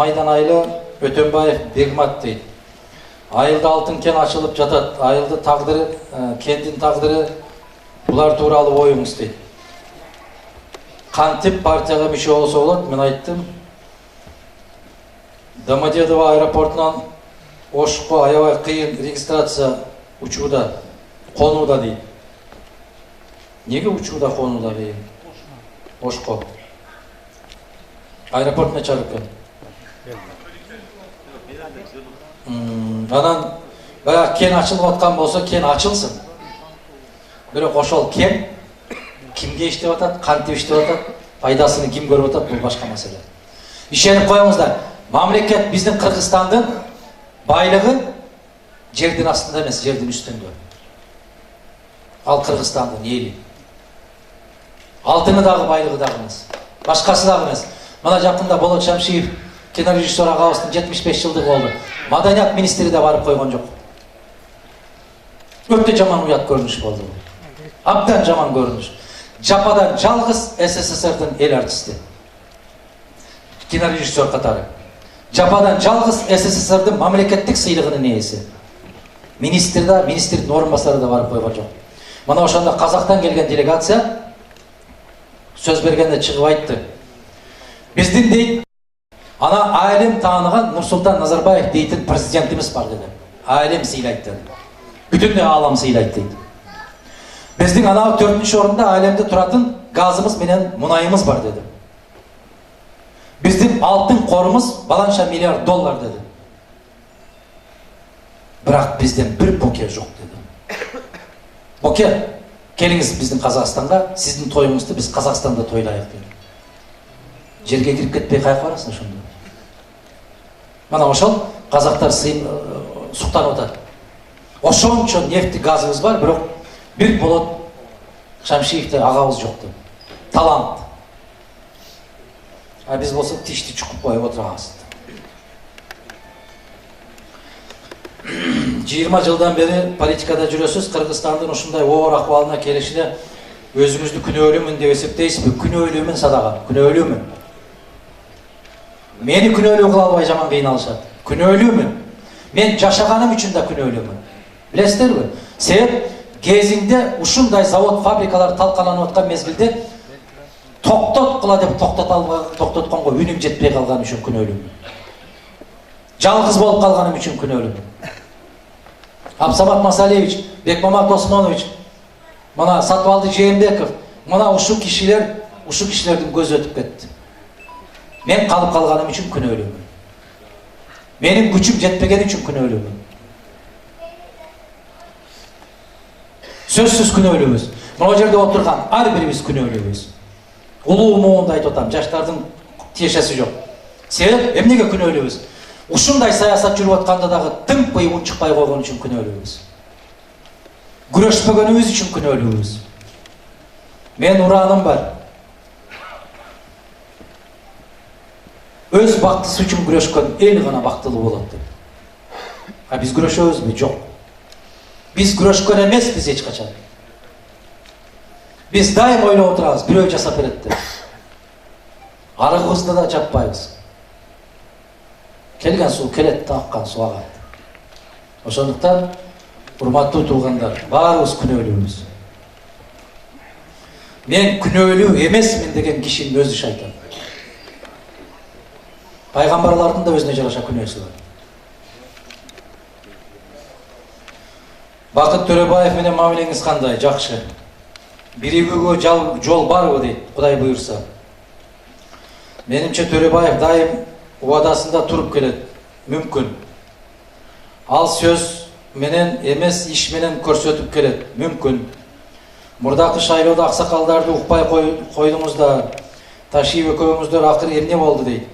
Майданайлы Өтөнбаев Бегмат дейт. Айылда алтын кен açılıp жатат. Айылды тагдыры, кендин тагдыры булар тууралуу оюңуз дейт. Кантип партияга мүчө болсо болот? Мен айттым. Домодедово аэропортунан Ошко аябай кыйын регистрация учууда, конууда дейт. Неге учууда, конууда дейт? Ошко. Аэропорт нече экен? Анан баягы кен ачылып аткан болсо, кен ачылсын. Бирок ошол кен кимге иштеп атат, кантип иштеп атат, пайдасын ким көрүп атат, бул башка маселе. Ишенип коюңуздар. Мамлекет биздин Кыргызстандын байлыгы жердин астында эмес, жердин үстүндө. Ал Кыргызстандын эли. Алтыны дагы байлыгы дагы эмес. Башкасы дагы эмес. Мына жакында Болот Шамшиев кинорежиссер агабыздын 75 жылдыгы болду. Маданият министри да барып койгон жок. Өтө жаман уят көрүнүш болду. Абдан жаман көрүнүш. Жападан жалгыз СССРдин эл артисти. Кинорежиссер катары. Жападан жалгыз СССРдин мамлекеттик сыйлыгынын ээси. Министрдин орун басары да барып койгон жок. Мына ошондо Казактан келген делегация сөз бергенде чыгып айтты. Биздин дейт, ана айылым тааныган Нурсултан Назарбаев дейтин президентimiz бар деди. Айылым сыйлайт деди. Бүтүн аалам сыйлайт дейт. Биздин ана 4-нчү орунда айылымда туратын газыбыз менен мунайымыз бар деди. Биздин алтын корумуз баланча миллиард доллар деди. Бирок бизден бир боке жок деди. Боке, келиңиз биздин Казакстанга, сиздин тоюңузду биз Казакстанда тойлайык деди. Жерге кирип кетпей кайык барасың ошондо. Мана ошол казактар суктанып атат. Ошончо нефти газыбыз бар, бирок бир Болот Шамшиевде агабыз жок деп. Талант. А биз болсо тишти чукуп коюп отурабыз. 20 жылдан бери политикада жүрөсүз, Кыргызстандын ушундай оор акыбалына келишине өзүңүздү күнөөлүүмүн деп эсептейсизби? Күнөөлүүмүн садага, күнөөлүүмүн. Мени күнөөлүү кыла албай жаман кыйналышат. Күнөөлүүмүн. Мен жашаганым үчүн да күнөөлүүмүн. Билесиздерби? Себеп кезинде ушундай завод, фабрикалар талкаланып аткан мезгилде токтоткула деп токтотконго үнүм жетпей калган үчүн күнөөлүүмүн. Жалгыз болуп калганым үчүн күнөөлүүмүн. Абсамат Масалевич, Бекмамат Осмонович, мына Сатыбалды Жээнбеков, мына ушул кишилердин көзү өтүп кетти. Мен калып калганым үчүн күнөөлүүмүн. Менин күчүм жетпегени үчүн күнөөлүүмүн. Сөзсүз күнөөлүүбүз. Мына жерде отурган ар бирибиз күнөөлүүбүз. Улуу моунду айтып атам, жаштардын тиешеси жок. Себеп эмнеге күнөөлүүбүз? Ушундай саясат жүрүп атканда дагы тынпай унчукпай койгон үчүн күнөөлүүбүз. Күрөшпөгөнүбүз үчүн күнөөлүүбүз. Мен ураным бар. Өз бактысы үчүн күрөшкөн эл гана бактылуу болот деп. А биз күрөшөбүзбү? Жок. Биз күрөшкөн эмеспиз эч качан. Биз дайым ойлоп отурабыз, бирөө жасап берет деп. Арыгыбызды да жаппайбыз. Келген суу келет, аккан суу агат. Ошондуктан, урматтуу туугандар, баарыбыз күнөөлүүбүз. Мен күнөөлүү эмесмин деген кишинин өзү шайтан. Пайгамбарлардын да өзүнө жараша күнөөсү бар. Бакыт Төрөбаев менен мамилеңиз кандай? Жакшы. Биригүүгө жол барбы дейт, Кудай буйрса. Менимче Төрөбаев дайым убадасында туруп келет. Мүмкүн. Ал сөз менен эмес, иш менен көрсөтүп келет. Мүмкүн. Мурдакы шайлоодо аксакалдарды укпай койдуңуздар. Ташиев экөөңүздөр акыры эмне болду дейт.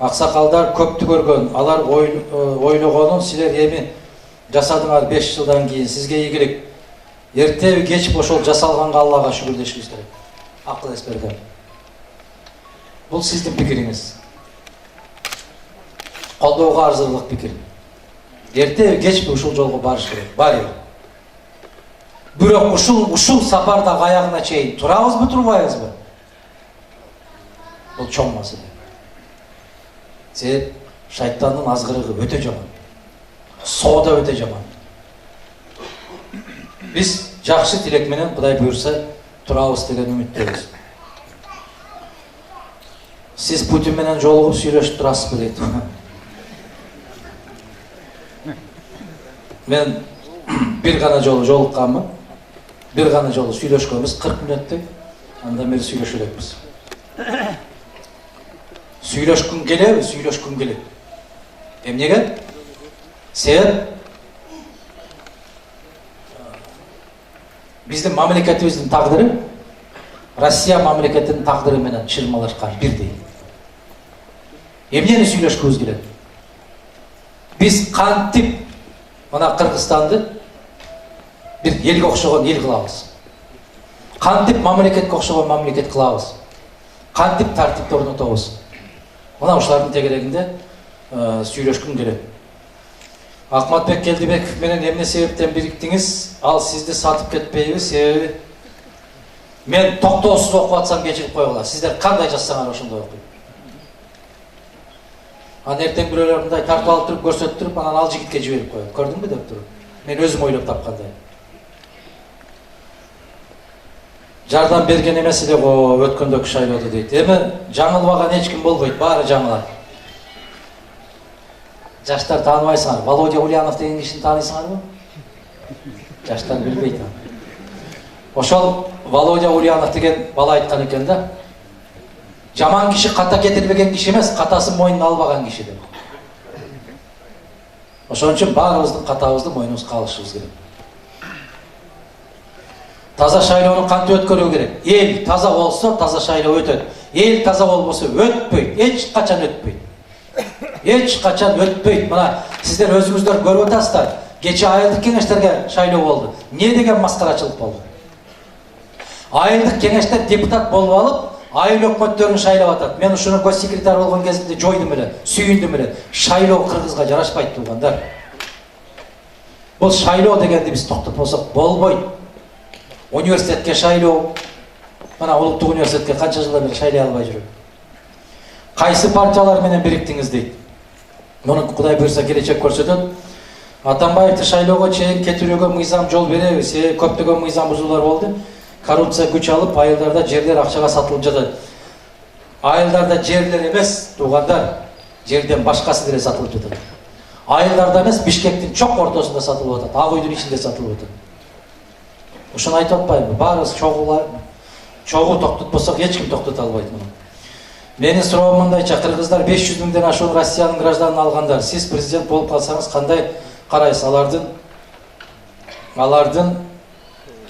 Аксакалдар көптү көргөн, алар ойлогонун силер эми жасадыңар 5 жылдан кийин. Сизге ийгилик. Эртеби кечип ошол жасалганга Аллага шүгүрдөшүңүз керек. Акыл эс берген. Бул сиздин пикириңиз. Колдоого арзырлык пикир. Эртеби кечпи ушул жолго барыш керек. Барып. Бирок ушул сапарда аягына чейин турабызбы, турбайбызбы? Бул чоң маселе. Себеп шайтандын азгырыгы өтө жаман. Соода өтө жаман. Биз жакшы тилек менен Кудай буйрса турабыз деген үмүттөбүз. Сиз Путин менен жолугуп сүйлөшүп турасызбы дейт. Мен бир гана жолу жолукканмын. Бир гана жолу сүйлөшкөнбүз 40 мүнөттөй. Андан бери сүйлөшө элекпиз. Сүйлөшкүн келет. Эмнеге? Себеп биздин мамлекетибиздин тагдыры Россия мамлекетинин тагдыры менен чырмалашкан бирдей. Эмнени сүйлөшкүбүз келет? Биз кантип мына Кыргызстанды бир элге окшогон эл кылабыз. Кантип мамлекетке окшогон мамлекет кылабыз. Кантип тартипти орнотобуз. Мына ушулардын тегерегинде сүйлөшкүм келет. Акматбек Келдибеков менен эмне себептен бириктиңиз? Ал сизди сатып кетпейби? Себеби мен токтоосуз окуп атсам кечирип койгула. Сиздер кандай жазсаңар ошондой окуйм. Анан эртең бирөөлөр мындай тартып алып туруп көрсөтүп туруп, анан ал жигитке жиберип коет. Көрдүңбү деп туруп. Мен өзүм ойлоп тапкандай. Жардам берген эмес эле го өткөндөгү шайлоодо дейт. Эми жаңылбаган эч ким болбойт, баары жаңылат. Жаштар тааныбайсыңар, Володя Ульянов деген кишини тааныйсыңарбы? Жаштар билбейт. Ошол Володя Ульянов деген бала айткан экен да. Жаман киши ката кетирбеген киши эмес, катасын мойнуна албаган киши деп. Ошон үчүн баарыбыздын катабызды мойнубузга алышыбыз керек. Таза шайлоону кантип өткөрүү керек? Эл таза болсо, таза шайлоо өтөт. Эл таза болбосо өтпөйт, эч качан өтпөйт. Эч качан өтпөйт. Мына сиздер өзүңүздөр көрүп атасыздар. Кече айылдык кеңештерге шайлоо болду. Не деген маскарачылык болду? Айылдык кеңештер депутат болуп алып, айыл өкмөттөрүн шайлап атат. Мен ушуну госсекретарь болгон кезимде жойдум эле, сүйүндүм эле. Шайлоо Кыргызга жарашпайт туугандар. Бул шайлоо дегенди биз токтотпосок болбойт. Университетке шайлоо. Мына улуттук университетке канча жылдан бери шайлай албай жүрөт. Кайсы партиялар менен бириктиңиз дейт. Муну Кудай буйрса келечек көрсөтөт. Атамбаевди шайлоого чейин кетирүүгө мыйзам жол беребиз. Көптөгөн мыйзам бузуулар болду. Коррупция күч алып, айылдарда жерлер акчага сатылып жатат. Айылдарда жерлер эмес, туугандар, жерден башкасы деле сатылып жатат. Айылдарда эмес, Бишкектин чок ортосунда сатылып жатат, Ак үйдүн ичинде сатылып жатат. Ушуну айтып атпайбы? Баарыбыз чогуу токтотпосок эч ким токтото албайт муну. Менин суроом мындайча, кыргыздар 500 миңден ашуун Россиянын гражданын алгандар. Сиз президент болуп калсаңыз кандай карайсыз? Алардын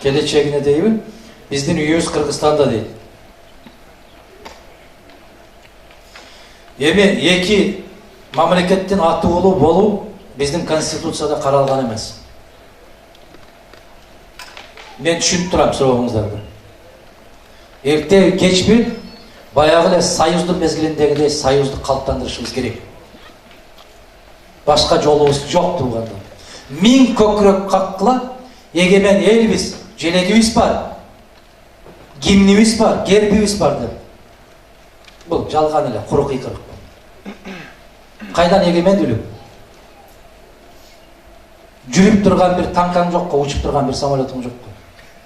келечегине дейби? Биздин үйүбүз Кыргызстанда дейт. Эми эки мамлекеттин атуулуу болуу биздин конституцияда каралган эмес. Мен түшүнүп турам сурооңуздарды. Эрте кечпи баягы эле союздун мезгилиндегидей союзду калыптандырышыбыз керек. Башка жолубуз жок туугандар. Миң көкүрөк каккыла эгемен элбиз, желегибиз бар. Гимнибиз бар, гербибиз бар деп. Бул жалган эле, куру кыйкырык. Кайдан эгемендүүлүк? Жүрүп турган бир танкаң жокко, учуп турган бир самолетуң жокко.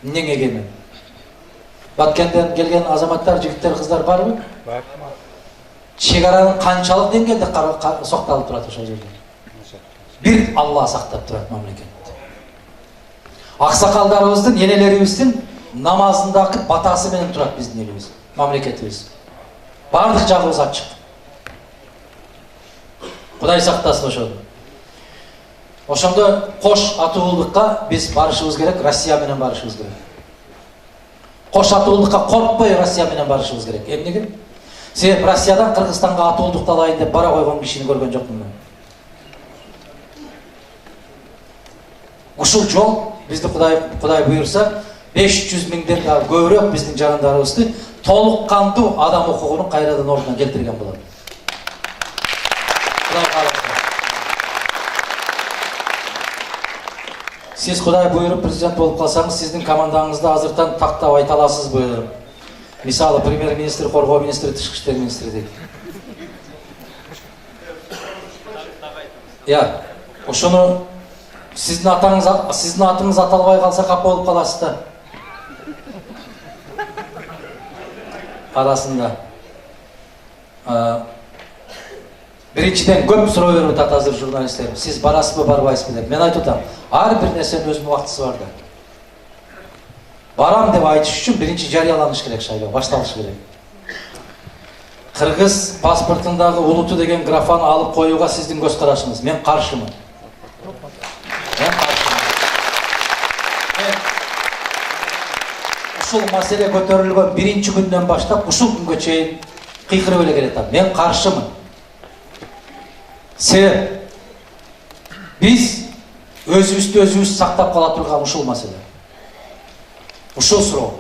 Эмнең эгемен? Баткенден келген азаматтар, жигиттер, кыздар барбы? Бар. Чек аранын канчалык деңгээлде сокталып турат ошол жерде? Бир Алла сактап турат мамлекетти. Аксакалдарыбыздын, энелерибиздин намазындагы батасы менен турат биздин элибиз, мамлекетибиз. Бардык жагыбыз ачык. Кудай сактасын ошону. Ошондо кош атуулукка биз барышыбыз керек, Россия менен барышыбыз керек. Кош атуулукка коркпой Россия менен барышыбыз керек. Эмнеге? Себеп Россиядан Кыргызстанга атуулукту алайын деп бара койгон кишини көргөн жокмун мен. Ушул жол бизди Кудай буйрса 500 миңден да көбүрөөк биздин жарандарыбызды толук кандуу адам укугунун кайрадан ордуна келтирген болот. Кудай кааласа. Сиз Кудай буйруп президент болуп калсаңыз, сиздин командаңызды азыртан тактап айта аласызбы? Мисалы, премьер-министр, коргоо министри, тышкы иштер министри дейт. Я, ошону сиздин атыңыз аталбай калса капа болуп каласыз да. Арасында. Биринчиден көп суроо берип атат азыр журналисттер. Сиз барасызбы, барбайсызбы деп. Мен айтып атам, ар бир нерсенин өзүнүн убактысы бар да. Барам деп айтыш үчүн биринчи жарыяланыш керек шайлоо, башталыш керек. Кыргыз паспортундагы улуту деген графаны алып коюуга сиздин көз карашыңыз. Мен каршымын. Ушул маселе көтөрүлгөн биринчи күндөн баштап ушул күнгө чейин кыйкырып эле келатам. Мен каршымын. Себеп биз өзүбүздү өзүбүз сактап кала турган ушул маселе. Ушул суроо.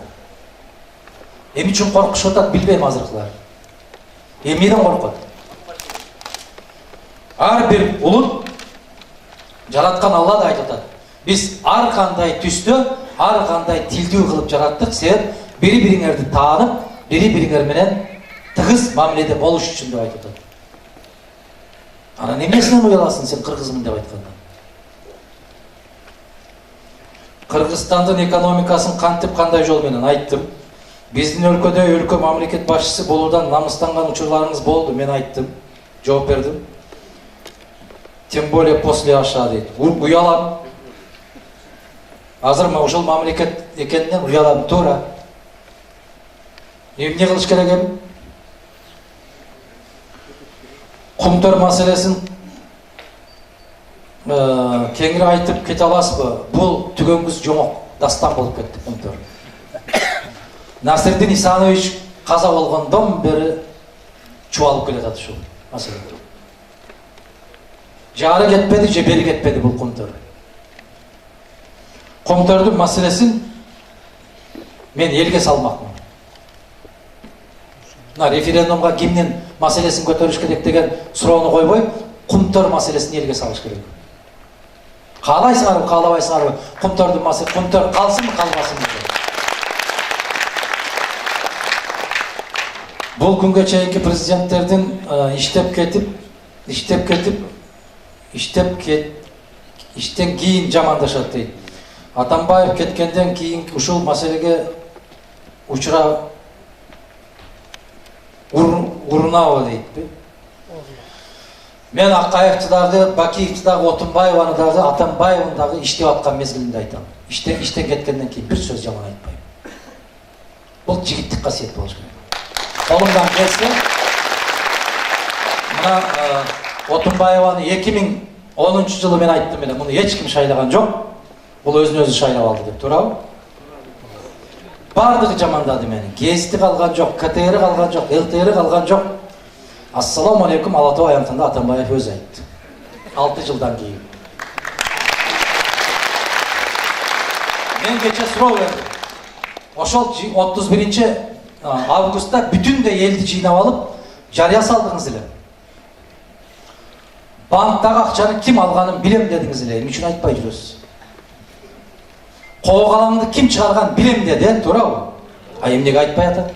Эмне үчүн коркушуп атат билбейм азыркылар. Эмнеден коркот? Ар бир улут жараткан Алла да айтып атат. Биз ар кандай түстө, ар кандай тилдүү кылып жараттык, себеп бири-бириңерди таанып, бири-бириңер менен тыгыз мамиледе болуш үчүн деп айтып атат. Анан эмнесинен уяласың сен кыргызмын деп айтканда? Кыргызстандын экономикасын кантип кандай жол менен айттым. Биздин өлкөдө өлкө мамлекет башчысы болуудан намыстанган учурларыңыз болду, мен айттым, жооп бердим. Тем более после аша дейт. Уялам. Азыр ушул мамлекет экенинен уялам туура. Эмне кылыш керек эми? Кумтөр маселесин кеңири айтып кете аласызбы? Бул түгөнгүс жоңок дастан болуп кетти Кумтөр. Насирдин Исанович каза болгондон бери чубалып келатат ушул маселе. Жары кетпеди, же бери кетпеди бул Кумтөр. Кумтөрдүн маселесин мен элге салмакмын. Мына референдумга кимдин маселесин көтөрүш керек деген суроону койбой, Кумтөр маселесин элге салыш керек. Каалайсыңарбы, каалабайсыңарбы? Кумтөрдүн маселеси, Кумтөр калсынбы, калбасынбы? Бул күнгө чейинки президенттердин иштен кийин жамандашат дейт. Атамбаев кеткенден кийин ушул маселеге учура урунабы дейтпи? Мен Акаевчы дагы, Бакиевчи дагы, Отунбаеваны дагы, Атамбаевын дагы иштеп аткан мезгилинде айтам. Иштен кеткенден кийин бир сөз жаман айтпайм. Бул жигиттик касиет болуш керек. Колумдан келсе, мына Отунбаеваны 2010 жылы мен айттым эле, муну эч ким шайлаган жок. Бул өзүн өзү шайлап алды деп, туурабы? Бардыгы жамандады мени. ГСТ калган жок, КТР калган жок, ЛТР калган жок. Ассаламу алейкум, Ала Тоо аянтында Атамбаев өзү айтты. 6 жылдан кийин. Мен кече суроо бердим. Ошол 31 августта бүтүндөй элди жыйнап алып, жарыя салдыңыз эле. Банктагы акчаны ким алганын билем дедиңиз эле. Эмне үчүн айтпай жүрөсүз? Коо каламды ким чыгарган билем деди, туурабы? А эмнеге айтпай атат?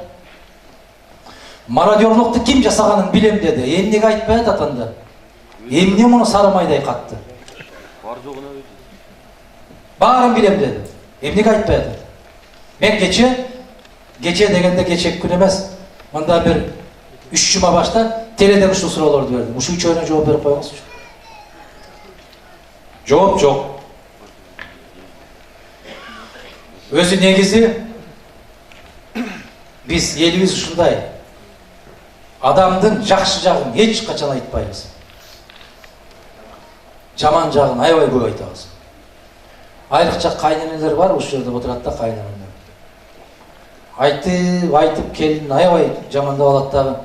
Мародёрлукту ким жасаганын билем деди. Эмнеге айтпай атат анда? Эмне муну сары майдай катты? Баарын билем деди. Эмнеге айтпай атат? Мен кече дегенде кечеки күн эмес, мында бир 3 жума башта теледен ушул суроолорду бердим. Ушул үчөөнө жооп берип коюңузчу. Жооп жок. Өзү негизи биз элибиз ушундай. Адамдын жакшы жагын эч качан айтпайбыз. Жаман жагын аябай көп айтабыз. Айрыкча кайненелер бар, ушул жерде отурат да кайненелер. Айтып келин аябай жамандап алат дагы.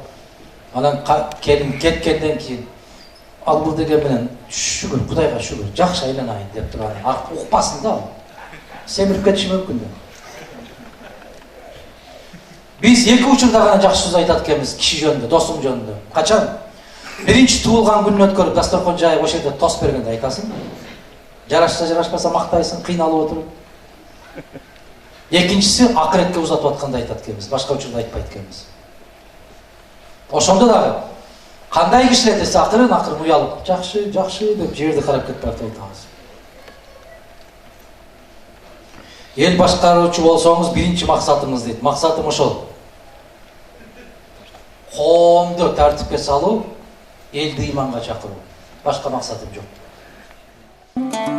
Анан келин кеткенден кийин ал бул деген менен шүгүр, Кудайга шүгүр, жакшы айланайын деп турган. Укпасын да. Семирип кетиши мүмкүн да. Биз эки учурда гана жакшы сөз айтат экенбиз киши жөнүндө, досуң жөнүндө. Качан? Биринчи туулган күнүн өткөрүп, дасторкон жайып ошол жерде тос бергенде айтасың. Жарашса, жарашпаса мактайсың, кыйналып отуруп. Экинчиси акыретке узатып атканда айтат экенбиз, башка учурда айтпайт экенбиз. Ошондо дагы Кандай кишилер десе акырын уялып, жакшы, жакшы деп жерди карап кетип барып атабыз. Эл башкаруучу болсоңуз биринчи максатыңыз дейт. Максатым ошол. Коомду тартипке салуу, элди ыйманга чакыруу. Башка максатым жок.